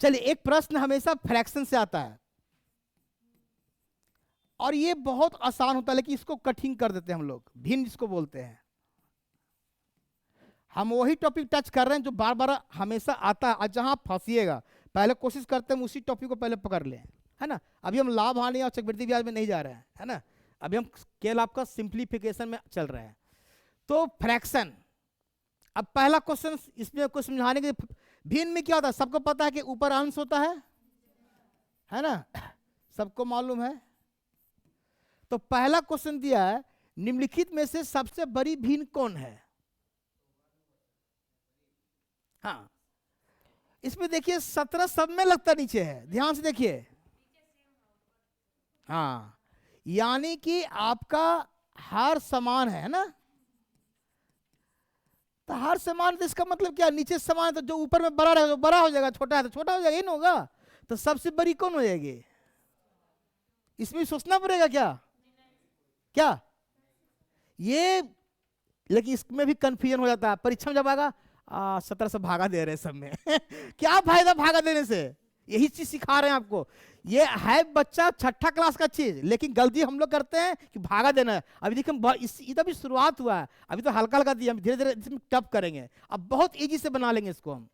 चलिए, एक प्रश्न हमेशा फ्रैक्शन से आता है और ये बहुत आसान होता है, लेकिन इसको कठिन कर देते हैं हम लोग, भिन्न जिसको बोलते हैं। हम वही टॉपिक टच कर रहे हैं जो बार बार हमेशा आता है, और जहां आप फंसिएगा पहले कोशिश करते हैं उसी टॉपिक को पहले पकड़ लें, है ना। अभी हम लाभ हानि और चक्रवृद्धि ब्याज में नहीं जा रहे हैं, है ना। अभी हम केवल आपका सिंप्लीफिकेशन में चल रहे हैं। तो फ्रैक्शन, अब पहला क्वेश्चन इसमें कुछ समझाने के, भिन्न में क्या होता है सबको पता है कि ऊपर अंश होता है ना, सबको मालूम है। तो पहला क्वेश्चन दिया है, निम्नलिखित में से सबसे बड़ी भिन्न कौन है। हाँ, इसमें देखिए 17 सब में लगता नीचे है, ध्यान से देखिए। हाँ, यानी कि आपका हर समान है ना, तो हर समान, तो इसका मतलब क्या, नीचे समान है तो जो ऊपर में बड़ा रहेगा तो बड़ा हो जाएगा, छोटा है तो छोटा हो जाएगा, ये ना होगा। तो सबसे बड़ी कौन हो जाएगी, इसमें सोचना पड़ेगा क्या क्या ये। लेकिन इसमें भी कंफ्यूजन हो जाता है, परीक्षा में जब आएगा 17 से भागा दे रहे हैं सब में क्या फायदा भागा देने से, यही चीज सिखा रहे हैं आपको। ये है बच्चा छठा क्लास का चीज, लेकिन गलती हम लोग करते हैं कि भागा देना है। अभी देखिए इधर भी शुरुआत हुआ है, अभी तो हल्का हल्का दिया, धीरे धीरे इसमें टफ करेंगे, अब बहुत इजी से बना लेंगे इसको हम।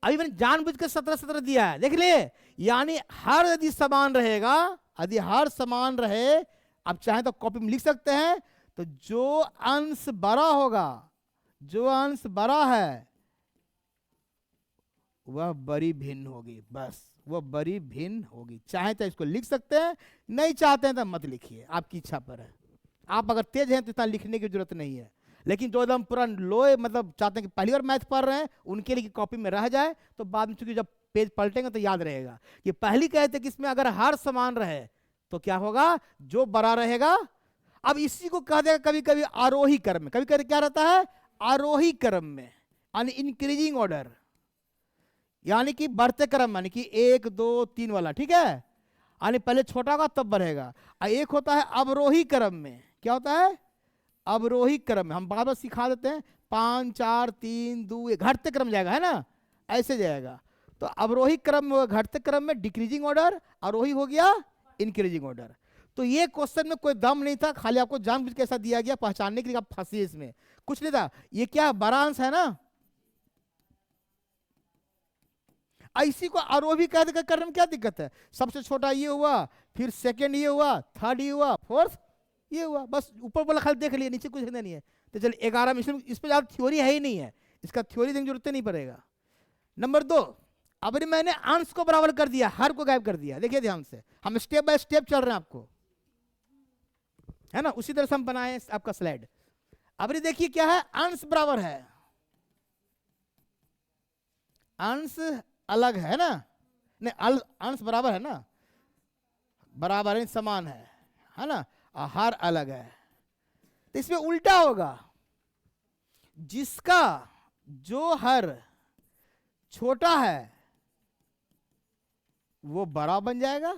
अभी मैंने जानबूझ के 17 दिया है, देख लिए। यानी हर यदि समान रहेगा, यदि हर समान रहे, अब चाहे तो कॉपी में लिख सकते हैं, तो जो अंश बड़ा होगा, जो अंश बड़ा है वह बड़ी भिन्न होगी, बस वह बड़ी भिन्न होगी। चाहे तो इसको लिख सकते हैं, नहीं चाहते हैं तो मत लिखिए, आपकी इच्छा पर है। आप अगर तेज हैं तो इतना लिखने की जरूरत नहीं है, लेकिन जो एकदम पूरा लो, मतलब चाहते हैं कि पहली बार मैथ पढ़ रहे हैं उनके लिए कॉपी में रह जाए, तो बाद में चूंकि जब पेज पलटेंगे तो याद रहेगा कि पहली कहते कि इसमें अगर हर समान रहे तो क्या होगा, जो बड़ा रहेगा। अब इसी को कह देगा कभी कभी आरोही क्रम में, कभी कभी क्या रहता है आरोही क्रम में, यानी इंक्रीजिंग ऑर्डर, यानी कि बढ़ते क्रम, यानी कि 1 2 3 वाला, ठीक है। यानी पहले छोटा होगा तब बढ़ेगा। एक होता है अवरोही क्रम में, क्या होता है अवरोही क्रम में, हम बार बार सिखा देते हैं, 5 4 3 2 घटते क्रम जाएगा, है ना, ऐसे जाएगा। तो अवरोही क्रम में घटते क्रम में डिक्रीजिंग ऑर्डर, आरोही हो गया इंक्रीजिंग ऑर्डर। तो ये क्वेश्चन में कोई दम नहीं था, खाली आपको जानबूझ के ऐसा दिया गया पहचानने के लिए, आप फंसी इसमें, कुछ नहीं था। ये क्या बड़ा अंश है ना, इसी को आरोही कह देकर करने में क्या दिक्कत है। सबसे छोटा ये हुआ, फिर सेकंड ये हुआ, थर्ड ये हुआ, फोर्थ ये हुआ, बस ऊपर वाला खाली देख लिया, नीचे कुछ नहीं है। तो चलिए 11 में, इस पर ज्यादा थ्योरी है ही नहीं है, इसका थ्योरी देने की जरूरत नहीं पड़ेगा। नंबर 2, अब मैंने अंश को बराबर कर दिया, हर को गायब कर दिया। देखिए ध्यान से, हम स्टेप बाय स्टेप चल रहे हैं आपको, है ना, उसी तरह से हम बनाए आपका स्लाइड। अब देखिए क्या है, अंश बराबर है, अंश अलग है ना, नहीं अंश बराबर है ना, बराबर है, समान है ना, हर अलग है। तो इसमें उल्टा होगा, जिसका जो हर छोटा है वो बड़ा बन जाएगा,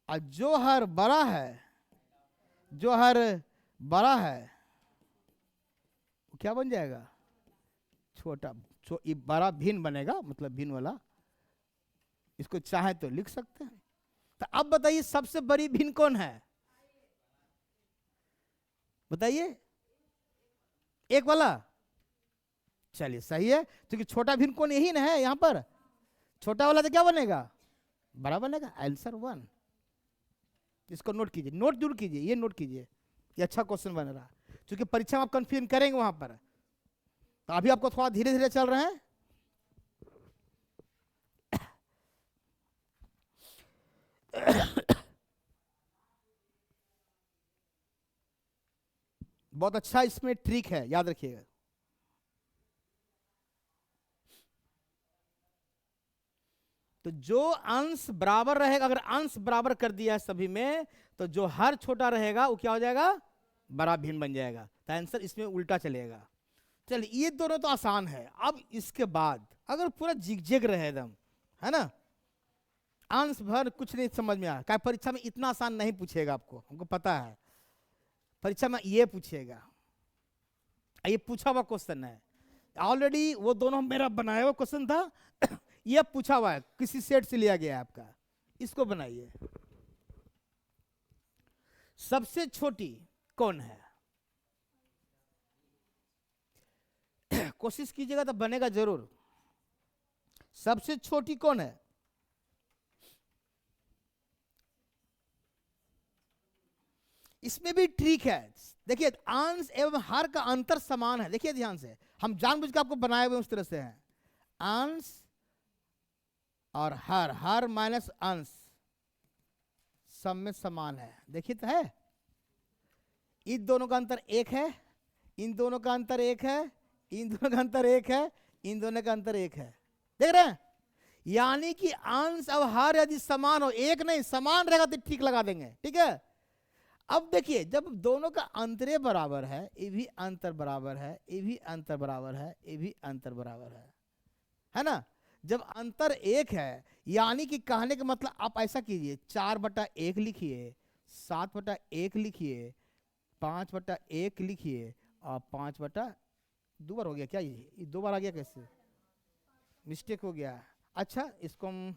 और जो हर बड़ा है, जो हर बड़ा है वो क्या बन जाएगा, छोटा। बड़ा भिन्न बनेगा, मतलब भिन्न वाला, इसको चाहे तो लिख सकते हैं। तो अब बताइए सबसे बड़ी भिन्न कौन है, बताइए, एक वाला। चलिए सही है, क्योंकि छोटा भिन्न कौन यही ना है, यहां पर छोटा वाला तो क्या बनेगा, बड़ा बनेगा, आंसर 1। इसको नोट कीजिए, नोट जरूर कीजिए, ये नोट कीजिए, ये अच्छा क्वेश्चन बन रहा है, क्योंकि परीक्षा में आप कंफ्यूजन करेंगे वहां पर। तो अभी आपको थोड़ा धीरे धीरे चल रहे हैं। बहुत अच्छा इसमें ट्रिक है, याद रखिएगा। तो जो अंश बराबर रहेगा, अगर अंश बराबर कर दिया है सभी में, तो जो हर छोटा रहेगा वो क्या हो जाएगा, बड़ा भिन्न बन जाएगा। तो आंसर इसमें उल्टा चलेगा। चलिए ये दोनों तो आसान है। अब इसके बाद अगर पूरा जिगजैग रहे एकदम, है ना, अंश भर कुछ नहीं समझ में आया, क्या परीक्षा में इतना आसान नहीं पूछेगा आपको, हमको पता है परीक्षा में ये पूछेगा, ये पूछा हुआ क्वेश्चन है ऑलरेडी, वो दोनों मेरा बनाया हुआ क्वेश्चन था ये पूछा हुआ है, किसी सेट से लिया गया है आपका, इसको बनाइए। सबसे छोटी कौन है? कोशिश कीजिएगा तो बनेगा जरूर। सबसे छोटी कौन है? इसमें भी ट्रिक है। देखिए अंश एवं हर का अंतर समान है। देखिए ध्यान से, हम जानबूझ के आपको बनाए हुए उस तरह से हैं। अंश और हर माइनस अंश सब में समान है। देखिए तो है, इन दोनों का अंतर एक है, इन दोनों का अंतर एक है, इन दोनों का अंतर एक है, इन दोनों का अंतर एक है। देख रहे हैं? यानी कि अंश और हर यदि समान हो, एक नहीं समान रहेगा तो ठीक लगा देंगे। ठीक है, अब देखिए जब दोनों का अंतरे बराबर है, ये भी अंतर बराबर है, ये भी अंतर बराबर है, ये भी अंतर बराबर है ना? जब अंतर एक है, यानी कि कहने का मतलब आप ऐसा कीजिए, 4/1 लिखिए, 7/1 लिखिए, 5/1 लिखिए और 5/2 बार हो गया क्या? ये 2 बार आ गया, कैसे मिस्टेक हो गया? अच्छा इसको हम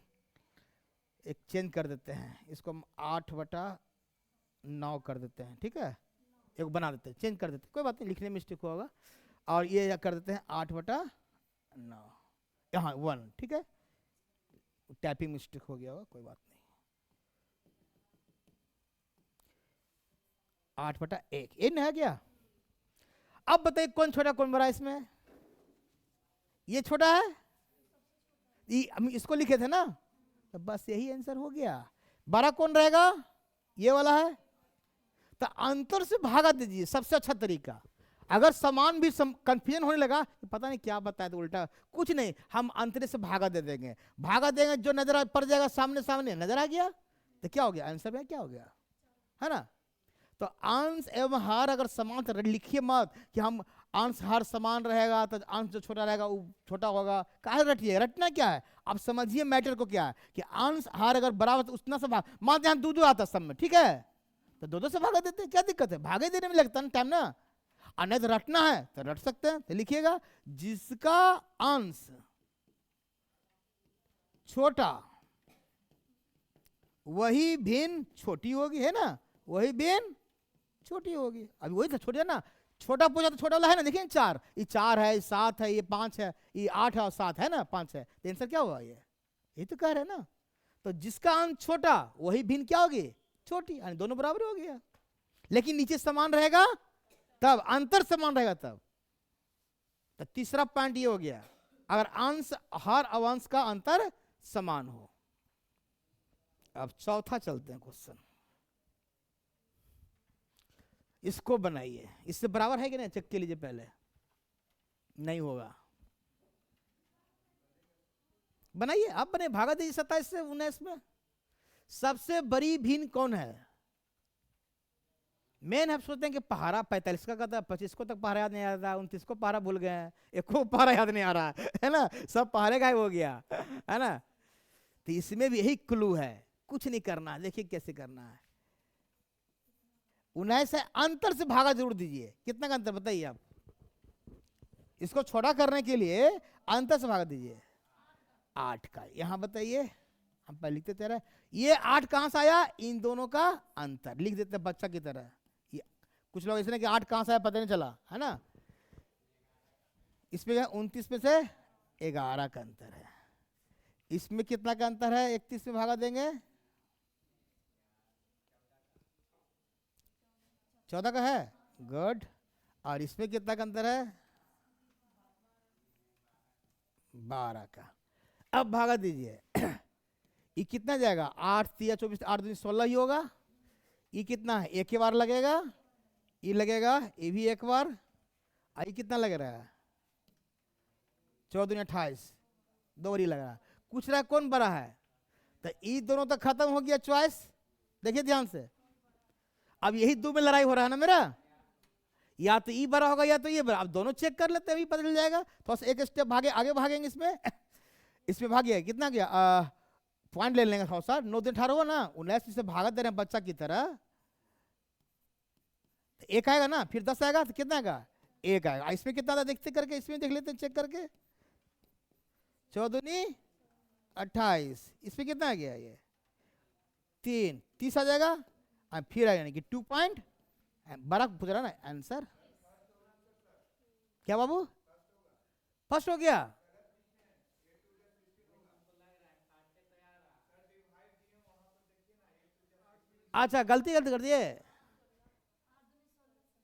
एक चेंज कर देते हैं, इसको हम 8/9 कर देते हैं। ठीक है, एक बना देते हैं, चेंज कर देते हैं, कोई बात नहीं, लिखने में मिस्टेक होगा। और ये कर देते हैं 8/9, यहाँ 1। ठीक है, टाइपिंग मिस्टेक हो गया होगा, कोई बात नहीं। 8/1 ये नहीं है क्या? अब बताइए कौन छोटा कौन बड़ा इसमें? ये छोटा है, हम इसको लिखे थे ना, तो बस यही आंसर हो गया। बड़ा कौन रहेगा? ये वाला है। तो अंतर से भागा दीजिए, सबसे अच्छा तरीका। अगर समान भी कंफ्यूजन होने लगा, तो पता नहीं क्या बताया तो उल्टा, कुछ नहीं, हम अंतरे से भागा दे देंगे। भागा देंगे, जो नजर पड़ जाएगा सामने सामने, नजर आ गया तो क्या हो गया? आंसर में क्या हो गया, है ना? तो अंश एवं हर अगर समान, तो लिखिए मत कि हम अंश हर समान रहेगा तो अंश जो छोटा रहेगा वो छोटा होगा। काहे रटिए? रटना क्या है, आप समझिए मैटर को क्या है कि अंश हर अगर बराबर तो उतना से भाग, मान यहाँ 2 आता सब में, ठीक है, तो 2 से भागा देते, क्या दिक्कत है? भागे देने में लगता है टाइम ना। और नहीं तो रटना है तो रट सकते हैं, तो लिखिएगा जिसका अंश छोटा वही भिन्न छोटी होगी, है ना? वही भिन्न छोटी होगी। अभी वही तो छोटी है ना, छोटा पूछा तो छोटा वाला है ना। देखिए 4, ये 4 है, ये 7 है, ये 5 है, ये 8 है और 7 है ना, 5 है, तो आंसर क्या हुआ? ये तो कह रहे हैं ना। तो जिसका अंश छोटा वही भिन्न क्या होगी? छोटी, यानी दोनों बराबर हो गया। लेकिन नीचे समान रहेगा तब, अंतर समान रहेगा तब। तो तीसरा पॉइंट ये हो गया, अगर अंश हर अवंश का अंतर समान हो। अब चौथा चलते हैं क्वेश्चन, इसको बनाइए। इससे बराबर है कि नहीं, चेक के लीजिए पहले। नहीं होगा, बनाइए आप, बने भागा दीजिए 27 से 19 में। सबसे बड़ी भिन्न कौन है? मेन हम सोचते हैं कि पहाड़ा 45 का था, 25 को तक पहाड़ा याद नहीं आ रहा, 29 को पहाड़ा भूल गए हैं, 1 को पहाड़ा याद नहीं आ रहा है ना, सब पहाड़े गायब हो गया है ना। तो इसमें भी यही क्लू है, कुछ नहीं करना, देखिए कैसे करना है। 19 से अंतर से भागा जरूर दीजिए। कितना का अंतर बताइए आप? इसको छोटा करने के लिए अंतर से भागा दीजिए 8 का। यहां बताइए, हम पहले लिखते थे, ये 8 कहां से आया? इन दोनों का अंतर लिख देते हैं बच्चा की तरह। कुछ लोग इसने कि 8 कहां से आया पता नहीं चला, है ना। इसमें 29 में से 11 का अंतर है। इसमें कितना का अंतर है? 31 में भागा देंगे 14 का है, गुड। और इसमें कितना का अंतर है? 12 का। अब भागा दीजिए ये कितना जाएगा? 8 3 24, 8 2 16 ही होगा। ये कितना है? एक ही बार लगेगा, ये लगेगा, ये भी एक बार। ये कितना लग रहा है? 14 28, 2 बार ही लग रहा है। पूछ रहा है कौन बड़ा है, तो ये दोनों तो खत्म हो गया चॉइस। देखिए ध्यान से, अब यही 2 में लड़ाई हो रहा है ना मेरा, या तो ये बड़ा होगा या तो ये बड़ा। अब दोनों चेक कर लेते हैं, अभी पता चल जाएगा। तो एक स्टेप भागे, आगे भागेंगे इसमें इसमें भागे, कितना गया? पॉइंट ले लेंगे थोड़ा सा। 9 दिन 18 हुआ ना, 19 से भागा दे रहे हैं बच्चा की तरह। 1 आएगा ना, फिर 10 आएगा तो कितना आएगा? 1 आएगा। इसमें कितना था देखते करके, इसमें देख लेते हैं चेक करके। 14 दूनी 28, इसमें कितना आ गया ये 3, 30 आ जाएगा। फिर आ यानी कि 2 पॉइंट, बड़ा पूछ रहा ना आंसर। क्या बाबू फर्स्ट हो गया? अच्छा गलती गलती कर दिए।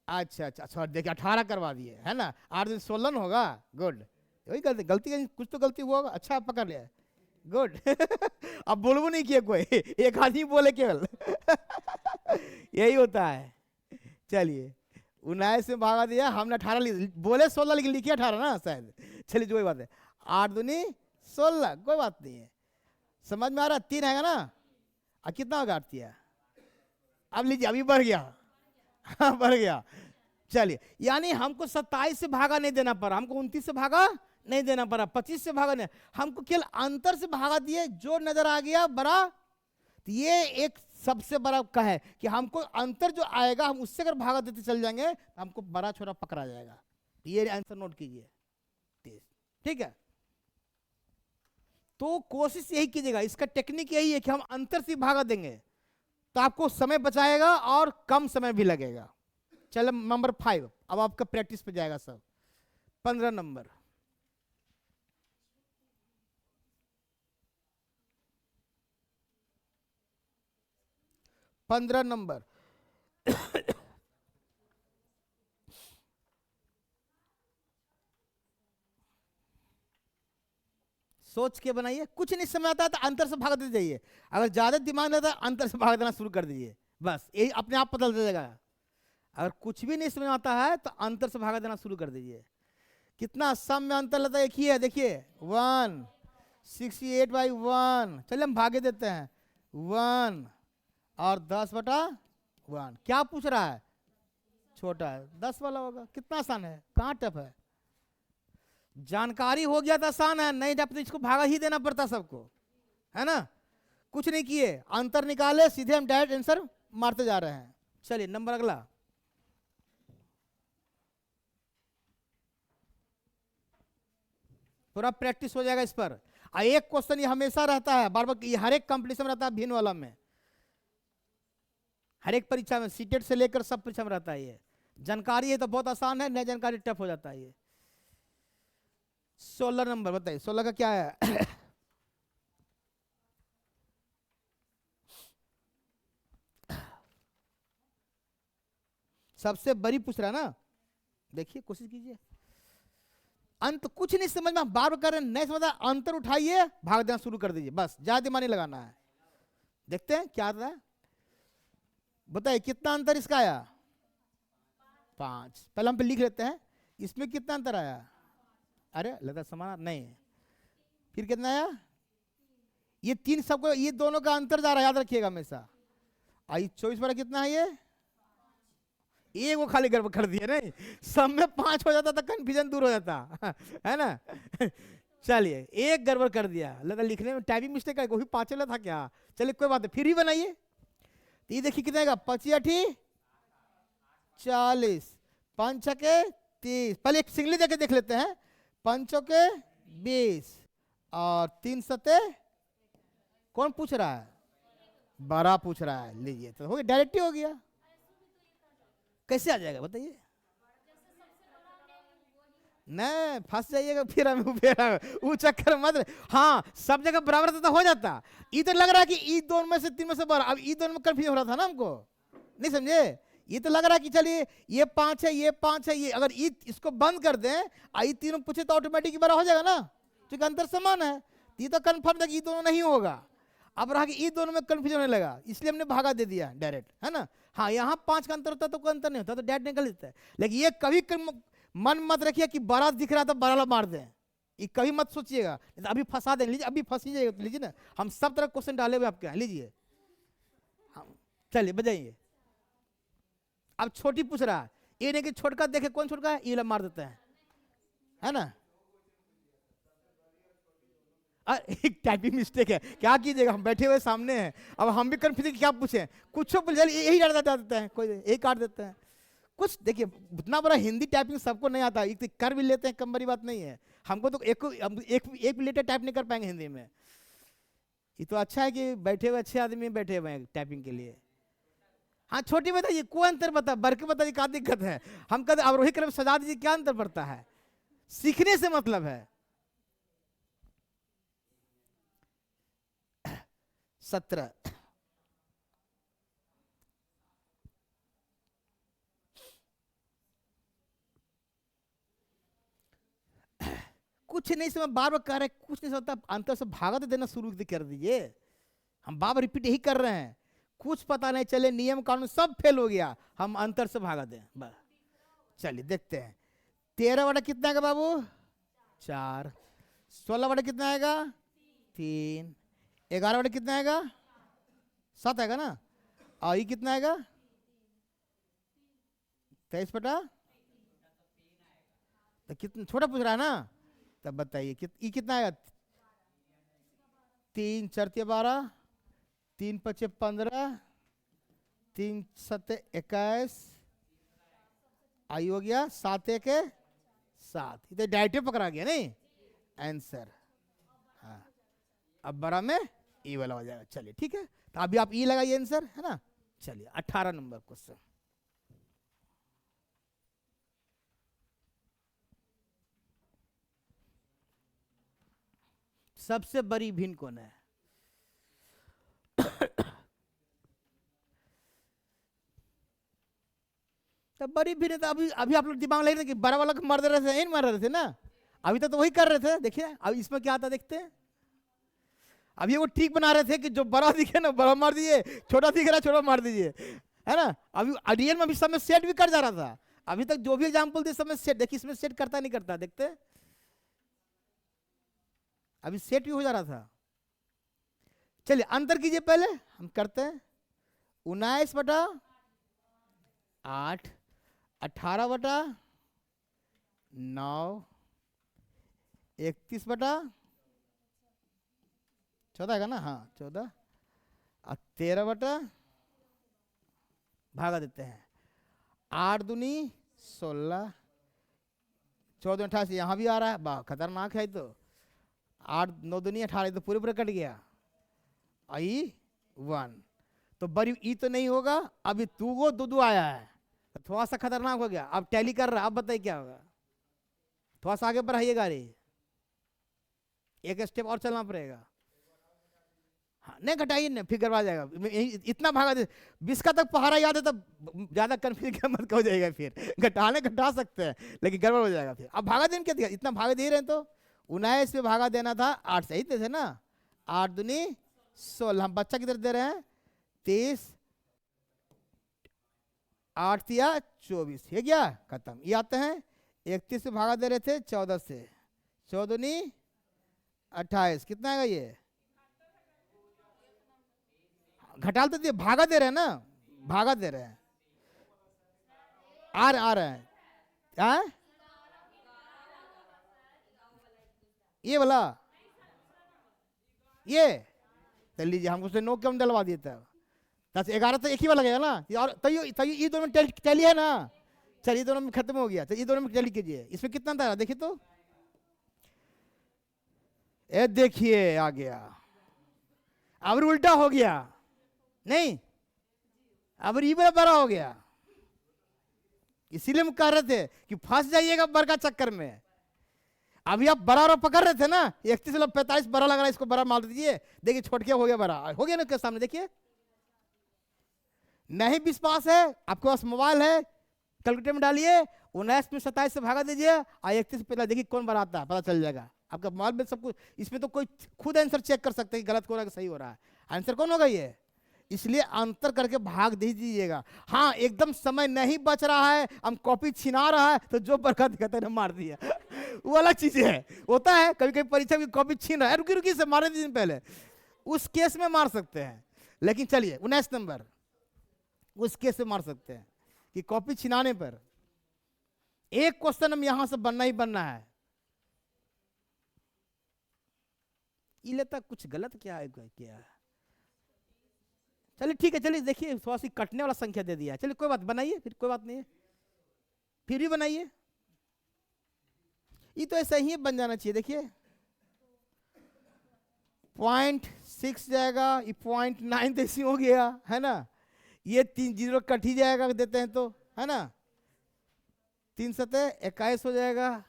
अच्छा अच्छा अच्छा, देखिए 18 करवा दिए है ना, 8 दिन 16 न होगा। गुड, वही गलती गलती कुछ तो गलती हुआ होगा। अच्छा आप पकड़ लिया, गुड। अब बोलबो नहीं किया कोई, एक आदमी बोले केवल। यही होता है। चलिए 19 में भागा दिया हमने, 18 बोले 16 लेकिन लिखिए 18 ना शायद। चलिए जो वही बात है, 8 दूनी 16, कोई बात नहीं है। समझ में आ रहा? 3 आएगा ना, अब कितना होगा 8 अब लीजिए अभी बढ़ गया। हाँ बढ़ गया। चलिए यानी हमको 27 से भागा नहीं देना पड़ा, हमको 29 से भागा नहीं देना पड़ा, 25 से भागा नहीं, हमको केवल अंतर से भागा दिए, जो नजर आ गया बड़ा। तो ये एक सबसे बड़ा का है कि हमको अंतर जो आएगा हम उससे अगर भागा देते चल जाएंगे तो हमको बड़ा छोटा पकड़ा जाएगा। ये आंसर नोट कीजिए, ठीक है। तो कोशिश यही कीजिएगा, इसका टेक्निक यही है कि हम अंतर से भागा देंगे तो आपको समय बचाएगा और कम समय भी लगेगा। चलो नंबर 5, अब आपका प्रैक्टिस पे जाएगा सब। 15 नंबर, सोच के बनाइए। कुछ नहीं समझ आता है तो अंतर से भाग दे जाइए, अगर ज्यादा दिमाग रहता है अंतर से भाग देना शुरू कर दीजिए, बस यही अपने आप पता चल जाएगा। अगर कुछ भी नहीं समझ आता है तो अंतर से भागा देना शुरू कर दीजिए। कितना सम में अंतर लगता है, एक ही है, देखिए 168/1। चलिए हम भागे देते हैं, 1 और 10/1। क्या पूछ रहा है? छोटा है, 10 वाला होगा। कितना आसान है, कहाँ टफ है। जानकारी हो गया तो आसान है, नहीं जब तो इसको भागा ही देना पड़ता सबको, है ना। कुछ नहीं किए, अंतर निकाले, सीधे हम डायरेक्ट आंसर मारते जा रहे हैं। चलिए नंबर अगला, पूरा प्रैक्टिस हो जाएगा इस पर। एक क्वेश्चन ये हमेशा रहता है, बार बार, ये हर एक कंपटीशन में रहता है, भिन्न वाला में, हर एक परीक्षा में, सीटेट से लेकर सब परीक्षा में रहता है। ये जानकारी है तो बहुत आसान है, नई जानकारी टफ हो जाता है। ये 16 नंबर बताइए, 16 का क्या है? सबसे बड़ी पूछ रहा है ना, देखिए कोशिश कीजिए। अंत कुछ नहीं समझ में, बार बार कर रहे नहीं समझ, अंतर उठाइए, भाग देना शुरू कर दीजिए, बस ज्यादा दिमाग नहीं लगाना है। देखते हैं क्या आता है, बताइए कितना अंतर इसका आया? 5। पहले हम पे लिख लेते हैं, इसमें कितना अंतर आया? अरे लगा समान नहीं, फिर कितना आया? ये 3 सबको, ये दोनों का अंतर जा रहा है, याद रखिएगा हमेशा। आई 24 वाला कितना है? ये वो खाली गड़बड़ कर दिया, नहीं सब में 5 हो जाता तो कंफ्यूजन दूर हो जाता, है ना। चलिए एक गड़बड़ कर दिया, लगा लिखने में टाइपिंग मिस्टेक है, कोई 5 वाला था क्या। चलिए कोई बात नहीं, फिर ही बनाइए। तो ये देखिए कितना आएगा, 25 40, 5 के 30। पहले एक सिंगली देके देख लेते हैं, 5 के 20 और 3 सते। कौन पूछ रहा है? बड़ा पूछ रहा है, लीजिए तो हो गया, डायरेक्ट ही हो गया। कैसे आ जाएगा बताइए? नहीं फंस जाइएगा फिर हमें वो चक्कर मत। हाँ सब जगह बराबर तो हो जाता, ये तो लग रहा है कि ई दोनों में से 3 में से बड़ा, अब ई दोनों में कंफ्यूजन हो रहा था ना हमको, नहीं समझे। ये तो लग रहा है कि चलिए ये 5 है, ये 5 है, ये अगर ई इसको बंद कर दें, आई तीनों पूछे तो ऑटोमेटिक बड़ा हो जाएगा ना, क्योंकि अंतर समान है। ये तो कन्फर्म था कि ये दोनों नहीं होगा, अब रहा कि ये दोनों में कंफ्यूजन होने लगा, इसलिए हमने भागा दे दिया डायरेक्ट, है ना। हाँ यहाँ 5 का अंतर होता तो कोई अंतर नहीं होता, तो डायरेक्ट निकल देता है। लेकिन ये कभी मन मत रखिए कि बड़ा दिख रहा था बड़ा मार दें, ये कभी मत सोचिएगा, अभी फंसा दें। लीजिए अभी फंसी जाइएगा तो लीजिए ना, हम सब तरह क्वेश्चन डाले हुए आपके यहाँ, लीजिए। चलिए बजाइए। अब छोटी पूछ रहा है, ये नहीं कि छोटका देखे कौन छोटका है, ये मार देते हैं, है ना। एक टाइपिंग मिस्टेक है, क्या कीजिएगा, हम बैठे हुए सामने हैं, अब हम भी कंफ्यूज क्या पूछे, कुछ पूछ यही डाल देते हैं, कोई यही काट देते हैं। कुछ देखिए उतना बड़ा हिंदी टाइपिंग सबको नहीं आता, कर भी लेते हैं, कम बड़ी बात नहीं है। हमको तो एक भी लेटर टाइप नहीं कर पाएंगे हिंदी में, ये तो अच्छा है कि बैठे हुए अच्छे आदमी बैठे हुए हैं टाइपिंग के लिए। हाँ छोटी बताइए, कोई अंतर बता, बड़ के बताइए क्या दिक्कत है। हम कहते अवरोही क्रम सजा दीजिए, क्या अंतर पड़ता है, सीखने से मतलब है। 17 कुछ नहीं समझ, बार बार कह रहे कुछ नहीं समझता, अंतर से भागत देना शुरू कर दीजिए। हम बार बार रिपीट यही कर रहे हैं, कुछ पता नहीं चले, नियम कानून सब फेल हो गया, हम अंतर से भागा दें बस। चलिए देखते हैं, 13 बटा कितना आएगा बाबू 4, 16 बटा कितना आएगा 3, 11 बटा कितना आएगा 7 आएगा ना, और ये कितना आएगा 23 बटा, तो कितना छोटा पूछ रहा है ना, तब बताइए ये कितना आएगा 3 4 12, 3 5 15, 3 7 21, आई हो गया 7 1 7, इधर डायरेक्ट पकड़ा गया नहीं आंसर। हाँ अब बड़ा में ई वाला हो जाएगा। चलिए ठीक है, तो अभी आप ई लगाइए आंसर है ना। चलिए 18 नंबर क्वेश्चन, सबसे बड़ी भिन्न कौन है। तब बड़ी भिन्न, तो अभी अभी आप लोग दिमाग लग रहे थे कि बड़ा वाला को मार दे रहे थे, नहीं मार रहे थे ना, अभी तो वही कर रहे थे। देखिए अब इसमें क्या आता देखते हैं। अभी वो ठीक बना रहे थे कि जो बड़ा दिखे ना बड़ा मार दीजिए, छोटा दिख रहा छोटा मार दीजिए, है ना। अभी रियल में अभी सब में सेट भी कर जा रहा था, अभी तक जो भी एग्जाम्पल थे सब में सेट, देखिए इसमें सेट करता नहीं करता, देखते अभी सेट भी हो जा रहा था। चलिए अंतर कीजिए पहले, हम करते हैं 19 बटा 8, 18 बटा 9, 31 बटा 14 का ना, हाँ 14, और 13 बटा, भागा देते हैं 8 दूनी 16, 14 28 यहाँ भी आ रहा है, वाह खतरनाक है तो, 8 9 दूनी 18, तो पूरे पूरे कट गया, आई 1, तो बड़ी ई तो नहीं होगा, अभी तू वो दो आया है, तो थोड़ा सा खतरनाक हो गया। अब टैली कर रहा, अब बताइए क्या होगा, थोड़ा सा आगे बढ़ाइएगा, रे एक स्टेप और चलना पड़ेगा। हाँ नहीं घटाइए ना, फिर गड़बड़ा जाएगा, इतना भागा दे 20 का तक पहाड़ा याद है, तब ज्यादा कंफ्यूज मत हो जाएगा, फिर घटा सकते हैं लेकिन गड़बड़ हो जाएगा फिर। अब भागा देने क्या दिया, इतना भागा दे रहे हैं, तो 19 पे भागा देना था 8 से, ही थे ना, 8 दूनी 16, हम बच्चा किधर दे रहे हैं 23, 8 तिया 24, ये क्या खत्म। ये आते हैं 31 से भागा दे रहे थे 14 से, 14 दूनी 28, कितना आएगा ये, घटाल तो दिए, भागा दे रहे हैं ना, भागा दे रहे हैं, आ रहे हैं ये वाला, ये तो लीजिए, हमको से 9 क्यों डलवा दिए था, 10 11 तो एक ही वाला लगेगा ना, और तो ये दोनों में टैली है ना। चलिए दोनों में खत्म हो गया, तो ये दोनों में टैली कीजिए, इसमें कितना था देखिए तो, ये देखिए आ गया, अब उल्टा हो गया, नहीं अब ये बड़ा हो गया, इसीलिए हम कह रहे थे कि फंस जाइएगा बड़ा चक्कर में। अभी आप बड़ा पकड़ रहे थे ना, 31 से 45 बड़ा लग रहा है, इसको बड़ा मार दीजिए, देखिए छोट के हो गया बड़ा, हो गया ना के सामने देखिए। नहीं विश्वास है, आपके पास मोबाइल है, कैलकुलेटर में डालिए, 19 में 27 से भागा दीजिए, और 31 पे देखिए कौन बड़ा आता है, पता चल जाएगा आपका मोबाइल में सब कुछ। इसमें तो कोई खुद आंसर चेक कर सकते हैं कि गलत हो रहा है कि सही हो रहा है, आंसर कौन होगा ये, इसलिए अंतर करके भाग दे दीजिएगा। हाँ एकदम समय नहीं बच रहा है, हम कॉपी छिना रहा है, तो जो बरकत दिखाता है मार दिया वो अलग चीज है, होता है कभी कभी परीक्षा की कॉपी छीन रहा है, रुकी रुकी से मारे दिन पहले, उस केस में मार सकते हैं। लेकिन चलिए 19 नंबर, उस केस में मार सकते हैं कि कॉपी छिनाने पर एक क्वेश्चन हम यहां से बनना ही बनना है। ये लेता कुछ गलत क्या है, चलिए ठीक है, चलिए देखिए थोड़ा सी कटने वाला संख्या दे दिया है, चलिए कोई बात, बनाइए फिर, कोई बात नहीं है, फिर भी बनाइए, ये तो ऐसा ही बन जाना चाहिए। देखिए 0.6 जाएगा, ये 0.9 तो इसी हो गया है ना, ये 3 जीरो कट ही जाएगा देते हैं तो, है ना, 3 सतह 21 हो जाएगा,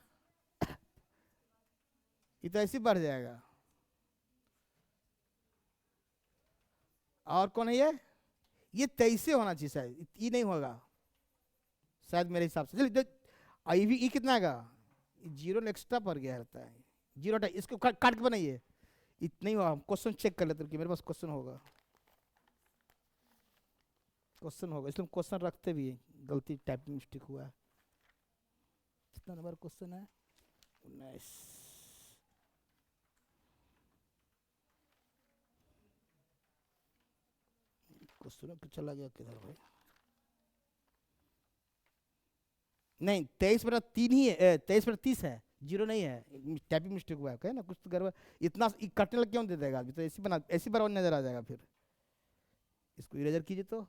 ये तो ऐसे बढ़ जाएगा। और कौन है ये 23 से होना चाहिए शायद, ये नहीं होगा शायद मेरे हिसाब से। चलिए आई भी ई कितना आएगा, जीरो एक्स्ट्रा पर गया रहता है, जीरो इसको काट के बनाइए, इतना ही हुआ। क्वेश्चन चेक कर लेते कि मेरे पास क्वेश्चन होगा, इसलिए क्वेश्चन रखते भी है, गलती टाइपिंग मिस्टेक हुआ है। कितना नंबर क्वेश्चन है, 19। क्वेश्चन पे चला गया किधर भाई, नहीं 23/3 ही है, 23/30 है, जीरो नहीं है, टाइपिंग मिस्टेक हुआ है ना कुछ तो गड़बड़। इतना कटने लग क्यों दे देगा, अभी तो ऐसी बराबर नजर आ जाएगा। फिर इसको इरेजर कीजिए तो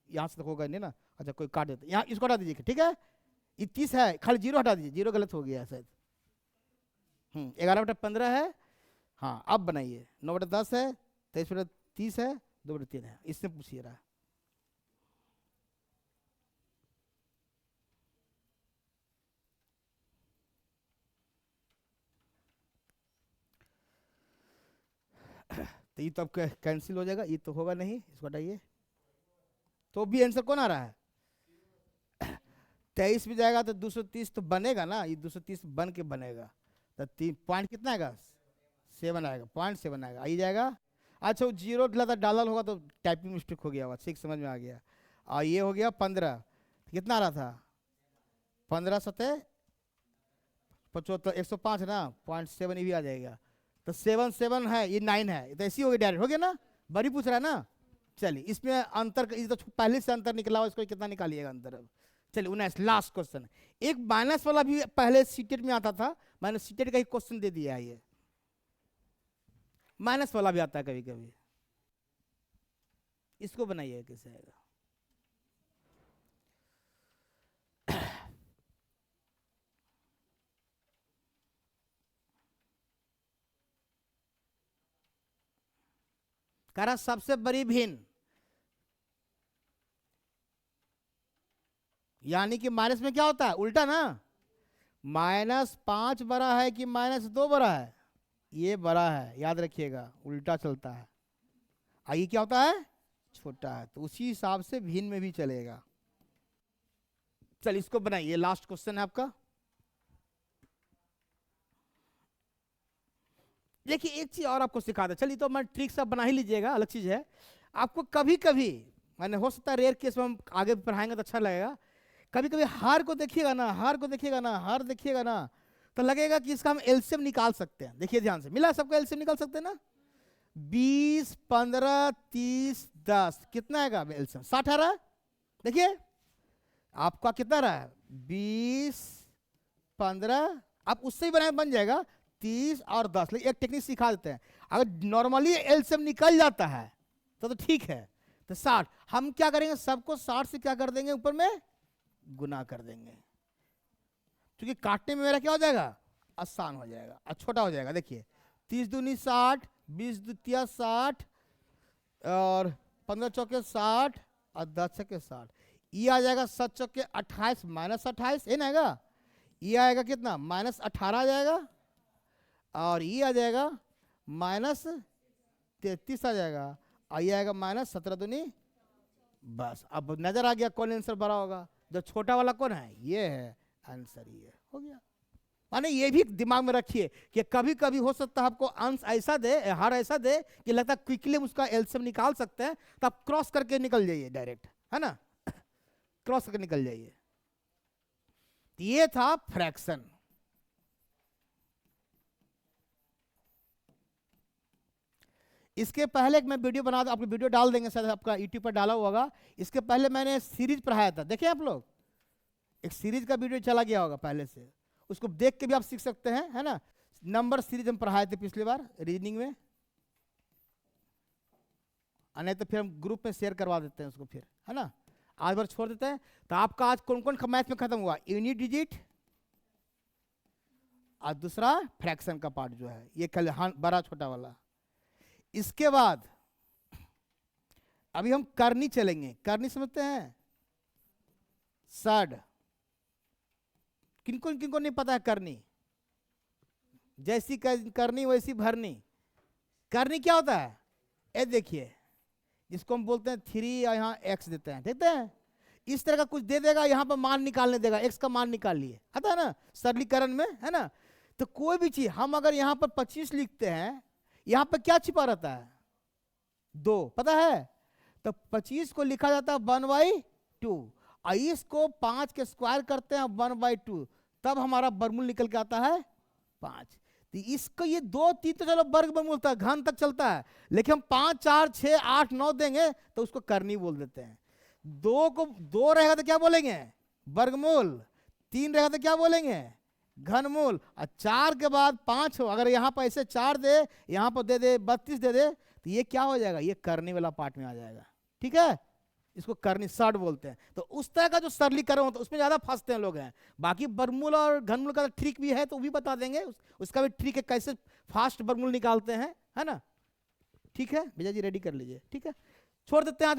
यहाँ से तक होगा नहीं ना, अच्छा कोई काट देते, यहाँ इसको हटा दीजिए, ठीक है, 30 है, खाली जीरो हटा दीजिए, जीरो गलत हो गया शायद। 11/15 है, हाँ अब बनाइए, 9/10 है, 23/30 है, 2/3 है, इससे पूछिए रहा। तो ये तो अब कैंसिल हो जाएगा, ये तो होगा नहीं, इसको हटाइए, तो भी आंसर कौन आ रहा है, 23 भी जाएगा तो 230 तो बनेगा ना, ये 230 बन के बनेगा, तो 3 पॉइंट कितना आएगा, 7 आएगा, 0.7 आएगा, आई जाएगा। अच्छा वो जीरो डालर होगा तो टाइपिंग मिस्टेक हो गया होगा, 6 समझ में आ गया। और ये हो गया 15, कितना आ रहा था, 15 सतह 75, 105 ना, 0.7 ये भी आ जाएगा, तो 7 है, ये 9 है, तो ऐसी हो गई डायरेक्ट, हो गया ना, बड़ी पूछ रहा है ना। चलिए इसमें अंतर, ये तो पहले से अंतर निकला हो, इसको कितना निकालिएगा अंतर अब। चलिए 19 लास्ट क्वेश्चन, एक माइनस वाला भी पहले सीटेड में आता था, मैंने सीटेड का ही क्वेश्चन दे दिया है, ये माइनस वाला भी आता है कभी कभी, इसको बनाइए कैसे आएगा। करा सबसे बड़ी भिन्न, यानी कि माइनस में क्या होता है उल्टा ना, -5 बड़ा है कि -2 बड़ा है, ये बड़ा है, याद रखिएगा उल्टा चलता है, ये क्या होता है छोटा है, तो उसी हिसाब से भिन्न में भी चलेगा। चल इसको बनाइए, लास्ट क्वेश्चन है आपका। देखिए एक चीज और आपको सिखा दे, चलिए तो मैं ट्रिक्स आप बना ही लीजिएगा, अलग चीज है। आपको कभी कभी मैंने हो सकता है रेयर केस में हम आगे पढ़ाएंगे तो अच्छा लगेगा, कभी कभी हार को देखिएगा ना, हार को देखिएगा ना, हार देखिएगा ना, तो लगेगा कि इसका हम एलसीएम निकाल सकते हैं। देखिए ध्यान से, मिला सबको एलसीएम निकाल सकते हैं ना, 20, 15, 30, 10 कितना आएगा एलसीएम, 60 आ रहा है। देखिए आपका कितना रहा है, 20, 15, आप उससे ही बनाए बन जाएगा 30 और 10। लेकिन एक टेक्निक सिखा देते हैं, अगर नॉर्मली एलसीएम निकल जाता है तो ठीक है, तो 60 हम क्या करेंगे, सबको 60 से क्या कर देंगे, ऊपर में गुना कर देंगे, क्योंकि काटने में मेरा क्या हो जाएगा, आसान हो जाएगा और छोटा हो जाएगा। देखिए 30 दूनी 60, 20 दूतिया 60 और 15 चौके 60 और 10 छक्के 60, ये आ जाएगा 7 चौके 28 -28, ये ना आएगा, ये आएगा कितना -18 आ जाएगा, और ये आ जाएगा -33 आ जाएगा, और ये आएगा -17 दूनी, बस अब नजर आ गया कौन आंसर बड़ा होगा, जो छोटा वाला कौन है, ये है आंसर, ये हो गया। माने ये भी दिमाग में रखिए कि कभी कभी हो सकता है आपको अंश ऐसा दे, हार ऐसा दे कि लगता है क्विकली उसका एलसीएम निकाल सकते हैं, तो आप क्रॉस करके निकल जाइए डायरेक्ट, है ना, क्रॉस करके निकल जाइए। ये था फ्रैक्शन। इसके पहले एक मैं वीडियो बना दूं, आपको वीडियो डाल देंगे शायद, आपका यूट्यूब पर डाला हुआ होगा। इसके पहले मैंने सीरीज पढ़ाया था, देखिए आप लोग, एक सीरीज का वीडियो चला गया होगा पहले से, उसको देख के भी आप सीख सकते हैं, है ना। नंबर सीरीज हम पढ़ाए थे पिछली बार रीजनिंग में, नहीं तो फिर हम ग्रुप में शेयर करवा देते हैं उसको फिर, है ना, आज बार छोड़ देते हैं। तो आपका आज कौन कौन मैथ में खत्म हुआ, यूनिट डिजिट और दूसरा फ्रैक्शन का पार्ट जो है, ये कल हाँ बड़ा छोटा वाला, इसके बाद अभी हम करनी चलेंगे। करनी समझते हैं? सड। किनको किनको नहीं पता है करनी? जैसी करनी वैसी भरनी। करनी क्या होता है? ये देखिए, जिसको हम बोलते हैं 3 और यहाँ x देते हैं, देखते हैं इस तरह का कुछ दे देगा, यहाँ पर मान निकालने देगा, x का मान निकाल लिए, आता है ना सरलीकरण में, है ना। तो कोई भी चीज हम अगर यहाँ पर 25 लिखते हैं, यहाँ पर क्या छिपा रहता है? 2, पता है? तो 25 को लिखा जाता है 1/2, और इसको 5 के स्क्वायर करते हैं 1/2, तब हमारा वर्गमूल निकल के आता है 5। तो इसको ये 2 3 तो चलो वर्ग वर्गमूल था, घन तक चलता है, लेकिन हम 5 4 6 8 9 देंगे तो उसको करनी बोल देते हैं। 2 को 2 रहेगा तो क्या बोलेंगे? वर्गमूल। 3 रहेगा तो क्या बोलेंगे? घनमूल। और 4 के बाद 5 हो, अगर यहाँ पर ऐसे 4 दे, यहाँ पर दे दे 32 दे दे, तो ये क्या हो जाएगा? ये करनी वाला पार्ट में आ जाएगा। ठीक है, इसको करनी सड बोलते हैं। तो उस तरह का जो सरलीकरण होता है उसमें ज्यादा फंसते हैं लोग हैं। बाकी वर्गमूल और घनमूल का ट्रिक भी है तो भी बता देंगे, उसका भी ट्रिक है कैसे फास्ट वर्गमूल निकालते हैं, है ना। ठीक है भैया जी, रेडी कर लीजिए। ठीक है, छोड़ देते हैं आज भर।